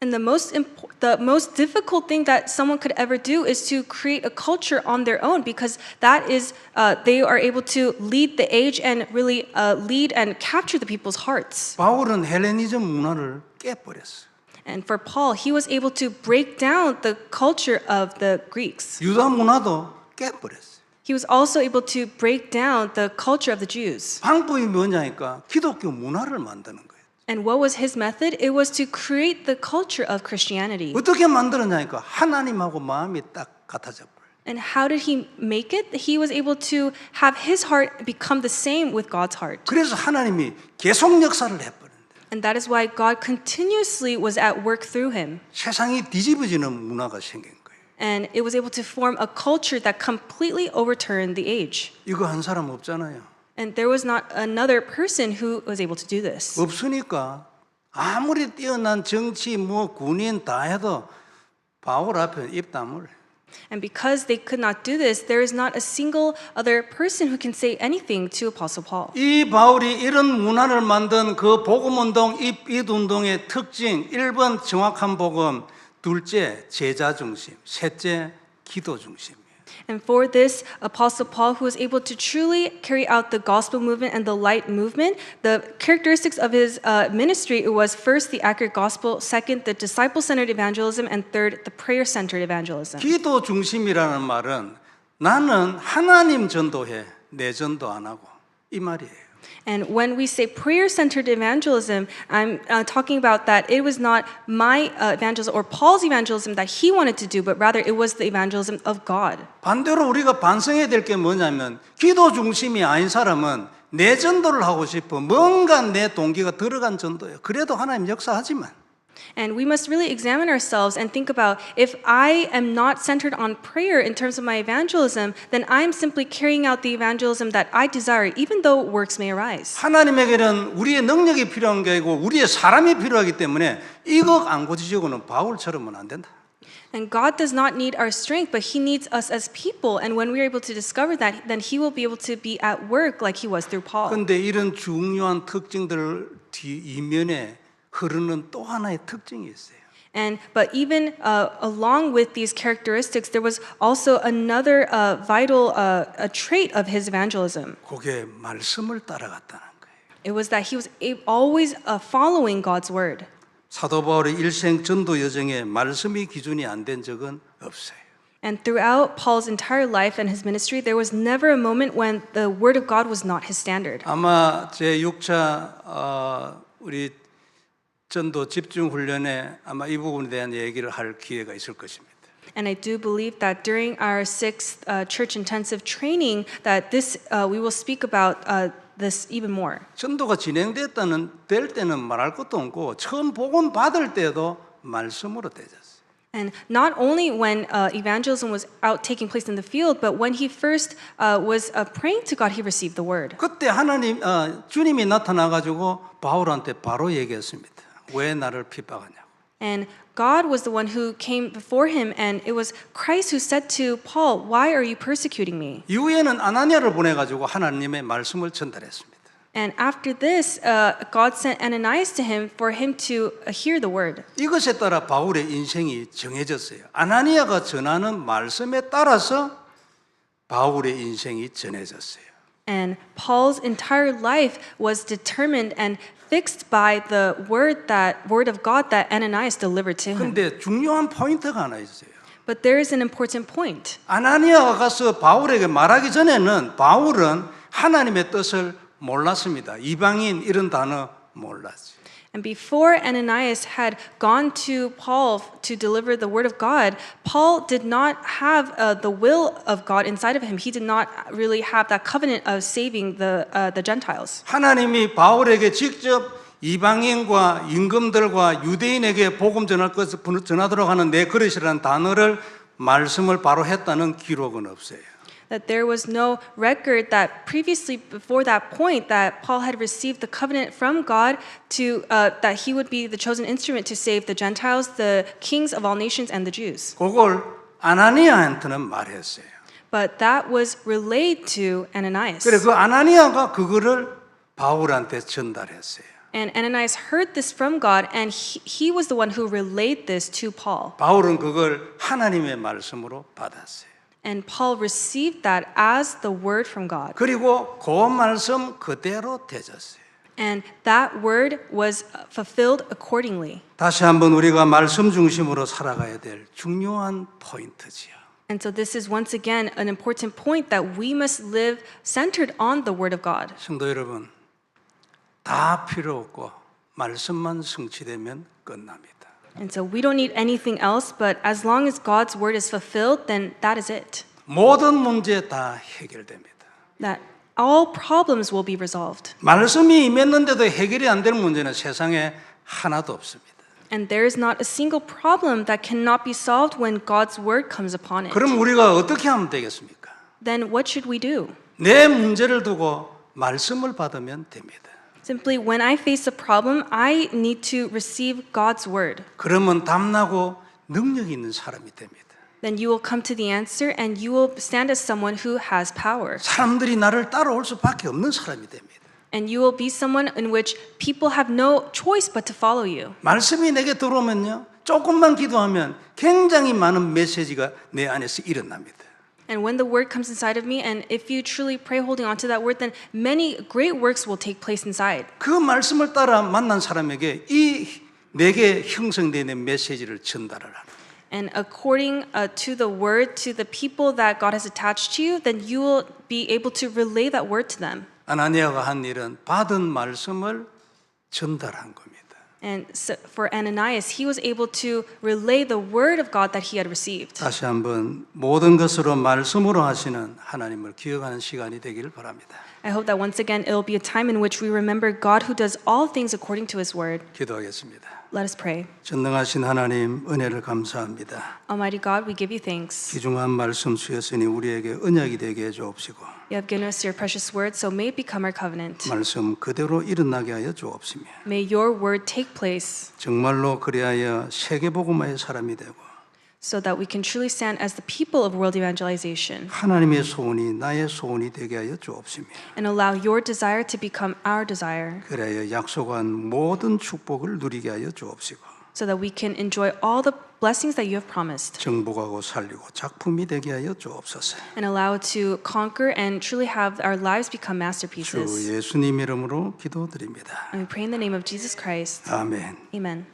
And the most difficult thing that someone could ever do is to create a culture on their own, because that is they are able to lead the age and really lead and capture the people's hearts. 바울은 헬레니즘 문화를 깨버렸어요. And for Paul, he was able to break down the culture of the Greeks. 유다 문화도 깨버렸어요. He was also able to break down the culture of the Jews. 방법이 뭐냐니까 기독교 문화를 만드는 거예요. And what was his method? It was to create the culture of Christianity. 어떻게 만들었냐니까 하나님하고 마음이 딱 같아져 버려요. And how did he make it? He was able to have his heart become the same with God's heart. 그래서 하나님이 계속 역사를 해버린다. And that is why God continuously was at work through him. 세상이 뒤집어지는 문화가 생긴 거예요. And it was able to form a culture that completely overturned the age. 이거 한 사람 없잖아요. And there was not another person who was able to do this. 없으니까 아무리 뛰어난 정치 군인 다 해도 바울 앞에 입 다물어. And because they could not do this, there is not a single other person who can say anything to Apostle Paul. 이 바울이 이런 문화를 만든 그 복음운동, 입운동의 특징 1번 정확한 복음, 둘째 제자 중심, 셋째 기도 중심. And for this, Apostle Paul, who was able to truly carry out the gospel movement and the light movement, the characteristics of his ministry, it was first the accurate gospel, second the disciple-centered evangelism, and third the prayer-centered evangelism. 기도 중심이라는 말은 나는 하나님 전도해, 내 전도 안 하고 이 말이에요. And when we say prayer-centered evangelism, I'm talking about that it was not my evangelism or Paul's evangelism that he wanted to do, but rather it was the evangelism of God. 반대로 우리가 반성해야 될 게 뭐냐면 기도 중심이 아닌 사람은 내 전도를 하고 싶어. 뭔가 내 동기가 들어간 전도예요. 그래도 하나님 역사하지만. And we must really examine ourselves and think about if I am not centered on prayer in terms of my evangelism, then I'm simply carrying out the evangelism that I desire, even though works may arise. 하나님에게는 우리의 능력이 필요한 게 아니고 우리의 사람이 필요하기 때문에 이거 안 고치시고는 바울처럼은 안 된다. And God does not need our strength, but He needs us as people. And when we're able to discover that, then He will be able to be at work like He was through Paul. 그런데 이런 중요한 특징들 이면에 흐르는 또 하나의 특징이 있어요. But even along with these characteristics, there was also another vital trait of his evangelism. 그게 말씀을 따라갔다는 거예요. It was that he was always following God's word. 사도 바울의 일생 전도 여정에 말씀이 기준이 안 된 적은 없어요. And throughout Paul's entire life and his ministry, there was never a moment when the word of God was not his standard. 아마 제 6차 우리 전도 집중 훈련에 아마 이 부분에 대한 얘기를 할 기회가 있을 것입니다. And I do believe that during our sixth church intensive training, that this we will speak about this even more. 전도가 될 때는 말할 것도 없고 처음 복음 받을 때도 말씀으로 되졌어요. And not only when evangelism was out taking place in the field, but when he first was praying to God, he received the word. 그때 주님이 나타나 가지고 바울한테 바로 얘기했습니다. 왜 나를 핍박하냐고. And God was the one who came before him, and it was Christ who said to Paul, "Why are you persecuting me?" 이후에는 아나니아를 보내 가지고 하나님의 말씀을 전달했습니다. And after this, God sent Ananias to him for him to hear the word. 이것에 따라 바울의 인생이 정해졌어요. 아나니아가 전하는 말씀에 따라서 바울의 인생이 전해졌어요. And Paul's entire life was determined and fixed by the word of God that Ananias delivered to him. 그런데 중요한 포인트가 하나 있어요. But there is an important point. 아나니아가 가서 바울에게 말하기 전에는 바울은 하나님의 뜻을 몰랐습니다. 이방인 이런 단어 몰랐지. And before Ananias had gone to Paul to deliver the word of God, Paul did not have the will of God inside of him. He did not really have that covenant of saving the Gentiles. 하나님이 바울에게 직접 이방인과 임금들과 유대인에게 복음 전하도록 하는 내 그릇이라는 단어를 말씀을 바로 했다는 기록은 없어요. That there was no record that previously, before that point, that Paul had received the covenant from God to that he would be the chosen instrument to save the Gentiles, the kings of all nations, and the Jews. 그걸 아나니아한테는 말했어요. But that was relayed to Ananias. 그래 그 아나니아가 그거를 바울한테 전달했어요. And Ananias heard this from God, and he was the one who relayed this to Paul. 바울은 그걸 하나님의 말씀으로 받았어요. And Paul received that as the word from God. 그리고 그 말씀 그대로 되졌어요. And that word was fulfilled accordingly. 다시 한번 우리가 말씀 중심으로 살아가야 될 중요한 포인트지요. And so this is once again an important point that we must live centered on the word of God. 성도 여러분, 다 필요 없고 말씀만 성취되면 끝납니다. And so we don't need anything else, but as long as God's word is fulfilled, then that is it. 모든 문제 다 해결됩니다. That all problems will be resolved. 말씀이 임했는데도 해결이 안 될 문제는 세상에 하나도 없습니다. And there is not a single problem that cannot be solved when God's word comes upon it. 그럼 우리가 어떻게 하면 되겠습니까? Then what should we do? 내 문제를 두고 말씀을 받으면 됩니다. Simply, when I face a problem, I need to receive God's word. 그러면 담나고 능력 있는 사람이 됩니다. Then you will come to the answer and you will stand as someone who has power. 사람들이 나를 따라올 수밖에 없는 사람이 됩니다. And you will be someone in which people have no choice but to follow you. 말씀이 내게 들어오면요, 조금만 기도하면 굉장히 많은 메시지가 내 안에서 일어납니다. And when the word comes inside of me, and if you truly pray holding on to that word, then many great works will take place inside. 그 말씀을 따라 만난 사람에게 내게 형성되는 메시지를 전달을 하는. And according to the word, to the people that God has attached to you, then you will be able to relay that word to them. 아나니아가 한 일은 받은 말씀을 전달한 겁니다. And so for Ananias, he was able to relay the word of God that he had received. 다시 한번 모든 것으로 말씀으로 하시는 하나님을 기억하는 시간이 되기를 바랍니다. I hope that once again it will be a time in which we remember God who does all things according to his word. 기도하겠습니다. Let us pray. 전능하신 하나님 은혜를 감사합니다. Almighty God, we give you thanks. 귀중한 말씀 주였으니 우리에게 언약이 되게 해 주옵시고 You have given us your precious word, so may it become our covenant. 말씀 그대로 일어나게 하여 주옵시며 May your word take place 정말로 그리하여 세계복음화의 사람이 되고 so that we can truly stand as the people of world evangelization 하나님의 소원이 나의 소원이 되게 하여 주옵시며 and allow your desire to become our desire 그리하여 약속한 모든 축복을 누리게 하여 주옵시고 so that we can enjoy all the blessings that you have promised 정복하고 살리고 작품이 되게 하여 주옵소서. and allow to conquer and truly have our lives become 주 masterpieces. 예수님 이름으로 기도드립니다. And we pray in the name of Jesus Christ. 아멘. Amen.